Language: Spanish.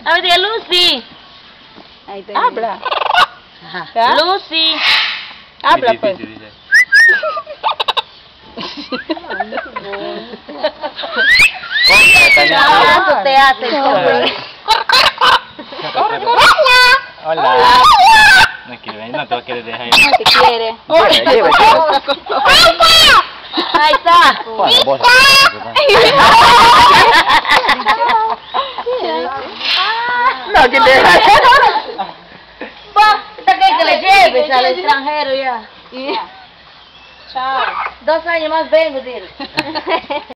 A ver, diga Lucy. Ahí te Habla. Ajá. Lucy. Habla, pues. Eso te hace. Hola. No quiere, no te va a querer dejar ir. No te quiere. Ahí está. No, que te deja. ¿Usted cree que le lleves al extranjero ya? Chao. 2 años más vengo, dile.